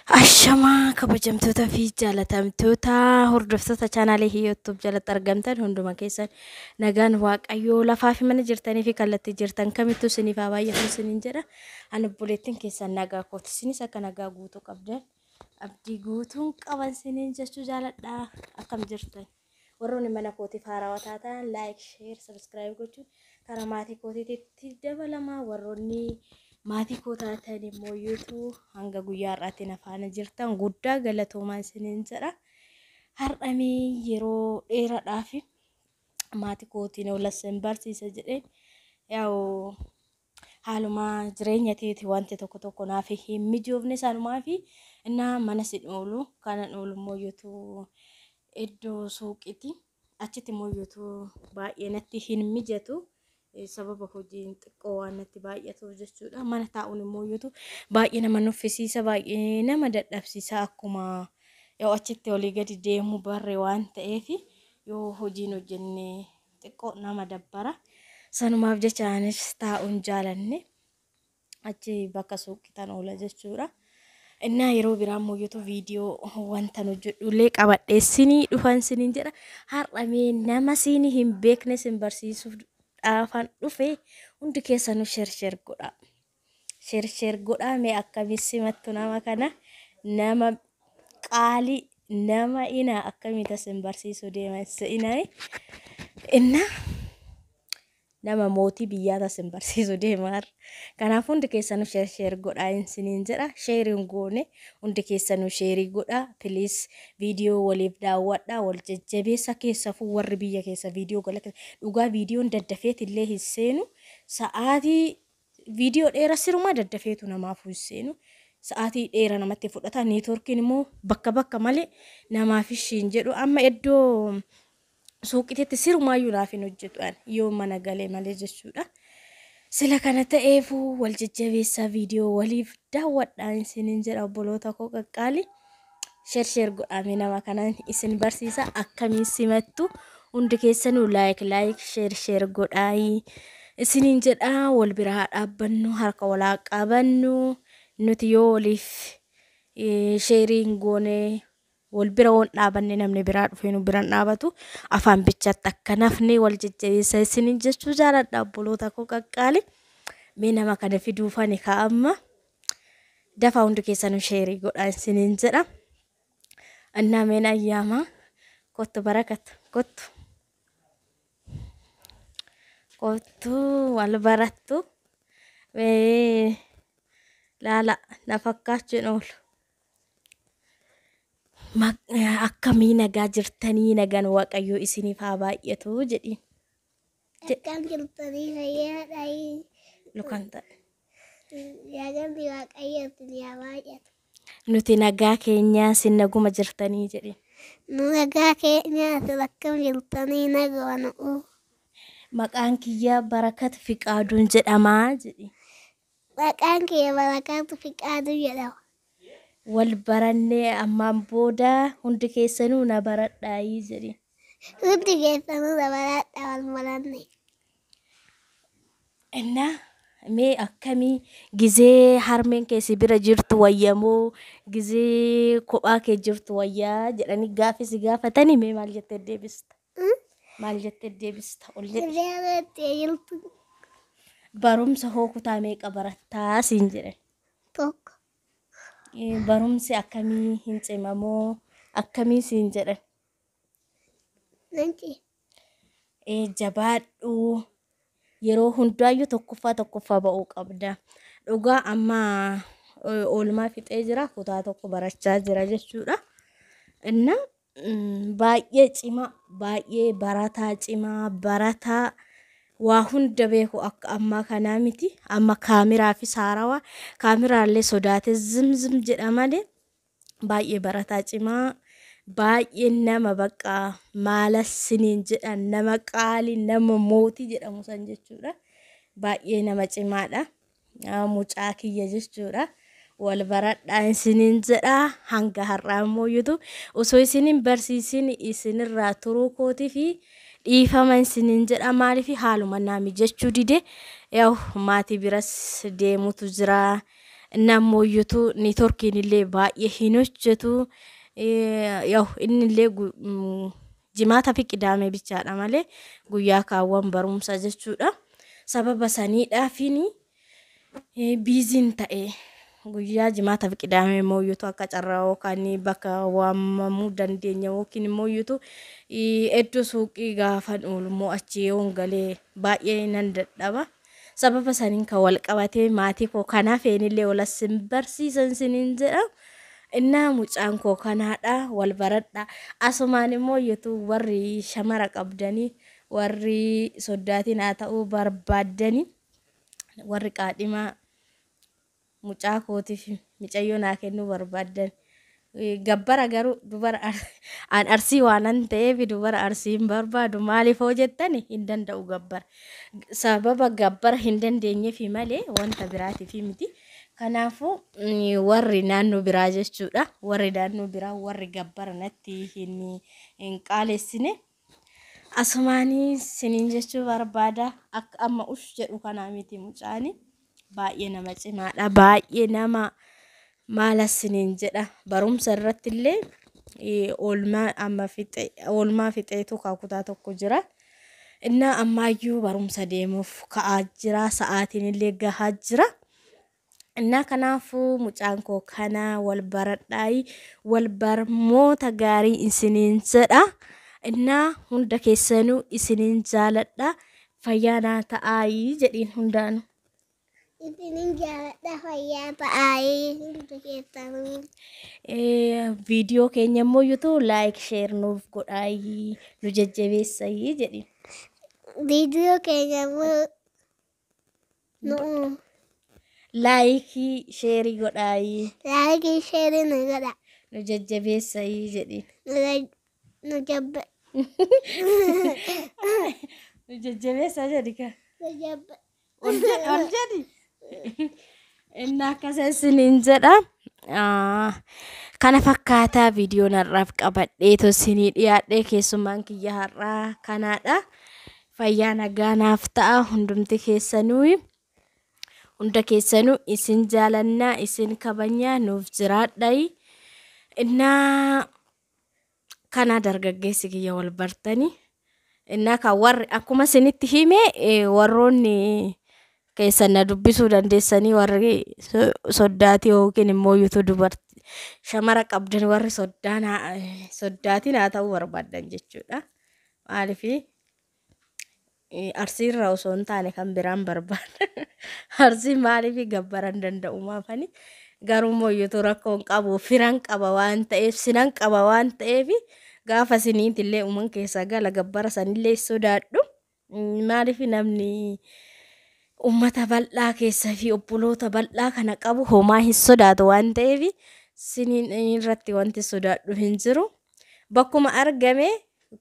Ashamaa kabajamtoota fi jaalatamtoota hordoftoota chaanaalii YouTube jalatti argamtan hunduma keessan nagaan waaqayyoo lafaa fi mana jirtanii fi kallattii jirtan kamittuu isiniif haa baay'atu isiniin jedha. Ani obboleettiin keessan nagaa kooti isinis akka nagaa guutuu qabdan abdii guutuun qaban isiniin jechuu jaaladha. Akkam jirtan warroonni mana kootiif haarawaa taatan like, share, subscribe gochuun karaa maatii kootiitti dabalamaa warroonni maatii koo taatan immoo YouTube hanga guyyaa har'aatti nafaana jirtan guddaa galatoomaa isiniin jedha. Har'amee yeroo dheeraadhaaf maatii kootiin olasin barsiisa jedhee yaa'u haaluma jireenya teeti wanti tokko naaf hin mijoofne sanumaa fi innaa mana sin oolu kanan oolu immoo YouTube iddoo suuqiiti achitti immoo YouTube baay'ee natti hin mijatu. Sababa hojiin xiqqoo waan natti baay'atuuf jechuudha. Mana taa'uun immoo YouTube baay'ee nama nuffisiisa, baay'ee nama dadhabsiisa akkuma yoo achitti olii gadi deemu barre waan ta'eef yoo hojiin hojjenne xiqqoo nama dabbara. Sanumaaf jecha anis taa'uun jaalanne achi bakka suuqiitan oola jechuudha. Innaa yeroo biraa immoo YouTube viidiyoo wanta hojjedhullee qabadhee sinii dhufan siniin jedha. Har'amee nama sinii hin beekne sin barsiisuuf afaan dhufe hundi keessanuu share godha. Share godha mee akkamitti mattu nama kana nama qaalii nama ina akkamitti sin barsiisuu deeman seenaa inna nama mootii biyyaata sin barsiisuu deemar. Kanaaf hundi keessanuu share godha siniin jedha. Sharing goone hundi keessanuu share godha. Please viidiyoo waliif daawwadha. Wal jajjabeessa keessafuu warri biyya keessa viidiyoo galata dhugaa viidiyoon daddafeet illee hin seenu. Sa'aatii viidiyoo dheeraa siruma daddafeetu namaaf hin seenu. Sa'aatii dheeraa namatti fudhata. Neetworkiin immoo bakka malee namaaf hin jedhu. Amma iddoo suuqiteetti sirumaayyuu naaf hin hojjetu yoo mana galee malee jechuudha. Sila kana ta'eefuu wal jajjabeessa viidiyoo waliif daawwadhaan isiniin jedha obboloota koo qaqqaali. Share godhame nama kanaan isin barsiisa akkamiin simattu hundi keessanuu like share godhaayi isiniin jedha. Wal biraa dhaabbannu harka walaa qabannu nuti yoo waliif sharing goone wal bira won dhaabanne namni biraa dhufee nu biraan dhaabatu afaan bichaatti akka nafne wal jajjabeessa isiniin jechuu jaaladha obboloota koo qaqqaali. Mee nama kana fiduufani ka'amma dafa hundi keessanuu share godhaa isiniin jedha. Annaa meen ayyaama kottu barakat kottu wal barattu laala na fakkaachuun oolu. Akkamii nagaa jirtanii nagaan waaqayyoo isiniif haa baay'atu jedhiin. Akkam jirtanii fayyaadhaayi. Lukaan ta'e. Nagaan waaqayyoo isin haa baay'atu. Nuti nagaa keenyaa sin naguma jirtanii jedhiin. Nu nagaa keenyaa isin akkam jirtanii nagaa nu'u. Maqaan kiyya Barakat Fiqaaduun jedhamaa jedhiin. Maqaan kiyya Barakat Fiqaaduu jedhama. Wal barannee ammaan booda hundi keessanuu na baradhaayii jedhiin. Hundi keessanuu na baradhaa wal baranne. Innaa mee akkamii gizee harmeen keessi bira jirtu wayyamoo gizee kophaa kee jirtu wayyaa jedhanii gaafisi gaafatanii mee maal jettee deebista? Maal jettee deebista? Ol jedhi. Barumsa hoo kutaa meeqa barattaa siin jedhan? Tokko. Barumsi akkamii hin cimamoo akkamii siin jedhan? Nanti. Jabaadhu yeroo hundaayyuu tokkoffaa ba'uu qabda. Dhugaa amma oolmaa fixee jira kutaa tokko barachaa jira jechuudha. Inna baay'ee cima baay'ee barataa cimaa barataa waa hunda beeku akka ammaa kanaa miti. Amma kaameraa fi saarawaa kaameraallee sodaate zim jedha malee baay'ee barataa cimaa baay'ee nama bakka maala siniin jedhan nama qaalii nama mootii jedhamu san jechuudha. Baay'ee nama cimaadha. Mucaa kiyya jechuudha. Wal baradhaan isiniin jedha hanga har'aa immoo YouTube osoo isiniin barsiisin isinirraa turuu kootii fi dhiifaman isiniin jedha maaliif haaluma naami jechuu dide maatii biras deemutu jira Nammoo iyyuu niitoorkiin illee baay'ee hin hojjetu. Yaw inni illee jimaata fi qidaamee bichaadha malee guyyaa kaawwan barumsa jechuudha. Sababa saniidhaafini biiziin ta'e guyyaa jimaata fi qidaamee immoo iyyuu akka carraa yookaan bakka waamamuu dandeenya yookiin immoo iyyuu iddoo suuqii gaafa oolmoo achi yoon galee baay'ee nan dadhaba. Sababa saniin kan wal qabatee maatii koo kanaaf illee wal asin barsiisan siniin jedha. Innaa mucaan koo kanaadha wal baradha. Asumaan immoo iyyuu warri shamara qabdanii warri soddaatiin haa ta'uu barbaaddanii warri qaadhimaa mucaa kootiif micayyoo naa kennuu barbaaddan. Gabbara garuu dubara an arsii waanan ta'eef dubara arsii hin barbaadu. Maaliif hoo jettani hin danda'u gabbara. Sababa gabbara hin dandeenyeef malee wanta biraatiif miti. Kanaafuu warri naannoo biraa jechuudha. Warri naannoo biraa warri gabbara natti hin qaalessine. Asumaanii siniin jechuu barbaada. Akka amma ush jedhu kanaa miti mucaani. Baay'ee nama cimaadha. Baay'ee nama maala siniin jedha. Barumsa irratti illee oolmaa fixeetu kutaa tokko jira. Innaa ammaayyuu barumsa deemuuf ka'aa jira. Sa'aatiin illee gahaa jira. Innaa kanaafuu mucaan koo kana wal baradhaayi wal barmoota gaarii isiniin jedha. Innaa hunda keessanuu isiniin jaaladha. Fayyaanaa ta'aayi jedhiin hundaanu. Isiniin jaaladha fayyaa ta'aayi hunda keessanuu. Viidiyoo keenya immoo iyyuu like share nuuf godhaayi nu jajjabeessayi jedhiin. Viidiyoo keenya immoo Like share godhaayi. Like share nu godha. Nu jajjabeessayi jedhiin. Nu jajjabeessa jedhi ka. jabba. Ol jedhi. Innaa akkasa isiniin jedha. Kana fakkaataa viidiyoon har'aaf qabadheetu isinii dhiyaadhee keessummaan kiyya har'aa kanaadha. Fayyaa nagaa naaf ta'a hundumti keessanuu. Hunda keessanuu isin jaalannaa isin kabajnaa nuuf jiraadhayi. Innaa kana dargaggeessi kiyya wal bartanii. Innaa kan warri akkuma isinitti hime warroonni keessan na dubbisuu dandeessanii warri soddaatii yookiin immoo iyyuu dubartii shamara qabdan warri soddaatiin haa ta'uu barbaadan jechuudha. Maaliif arsiirra osoo hin taane kan biraan barbaada. Arsiin maaliif gabbara hin danda'u maafani. Garuu immoo iyyuu rakkoon qabu firan qaba waan ta'eef sinan qaba waan ta'eef gaafa siniit illee uuman keessa gala gabbara sanillee sodaadhu. Maaliif namni ummata bal'aa keessa fi obboloota bal'aa kana qabu homaa hin sodaatu waan ta'eef siniin irratti wanti sodaadhu hin jiru. Bakkuma argame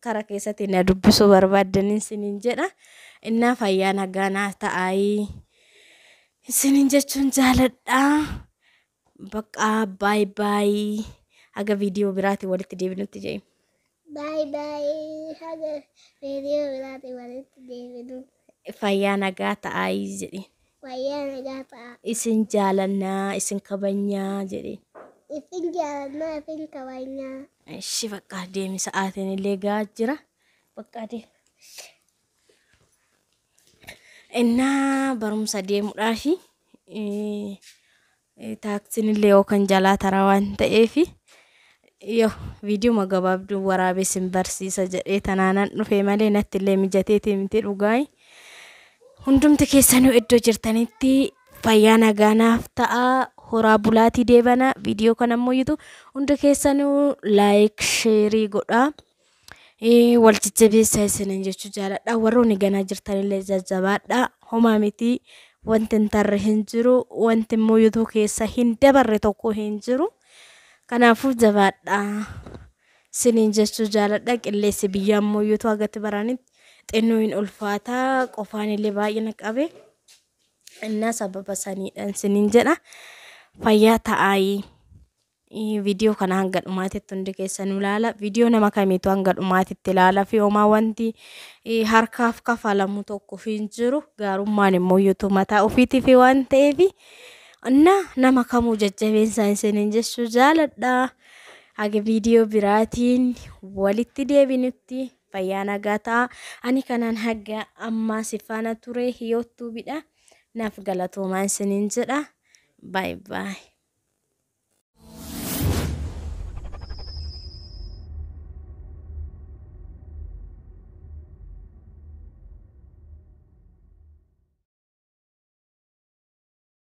kara keessatti na dubbisuu barbaadaniin siniin jedha. Innaa fayyaa nagaa naaf ta'aayi. Siniin jechuun jaaladha. Bakka bye bye. Haga viidiyoo biraatti walitti deebinutti jedhe. Bye bye. Haga viidiyoo biraatti walitti deebinu. Fayyaa nagaa ta'aayi jedhe. Fayyaa nagaa ta'a. Isin jaalannaa isin kabajnaa jedhe. Isin jaalannaa isin kabajnaa. Ishi bakka deemi sa'aatiin illee gahaa jira. Bakka deemi. Innaa barumsa deemuudhaafi taaksiin illee yookaan jalaa taraa waan ta'eef viidiyoo gabaabduu waraabessin barsiisa jedhee tanaanan dhufee malee natti illee mijateetii miti dhugaayi. Hundumti keessanuu iddoo jirtanitti fayyaa nagaa naaf ta'a. Horaa bulaatii deebana. Viidiyoo kana immoo iyyuu hunda keessanuu like share godhaa. Wal jajjabeessaa isiniin jechuu jaaladha. Warroonni ganaa jirtanillee jajjabaadha. Homaa miti wanti hin tarre hin jiru. Wanti immoo iyyuu keessa hin dabarre tokko hin jiru. Kanaafuu jabaadha. Isiniin jechuu jaaladha. Qilleessi biyyaa immoo iyyuu agatti baranitti xinnoo hin ulfaataa. Qofaan illee baay'ee na qabe. Innaa sababa saniidhaan isiniin jedha. Fayyaa ta'aayi. Viidiyoo kana hanga dhumaatitti hundi keessanuu ilaala. Viidiyoo nama kamiitu hanga dhumaatitti ilaala fi homaa wanti harkaaf kafalamu tokko hin jiru. Gaarummaan immoo iyyuu mataa ofiitiif waan ta'eef nama kamuu jajjabeessaa isiniin jechuu jaaladha. Haga viidiyoo biraatiin walitti deebinutti fayyaa nagaa ta'a. Ani kanaan haga ammaa si faana ture hiyyootuubidha. Naaf galatoomaa isiniin jedha. Bye bye.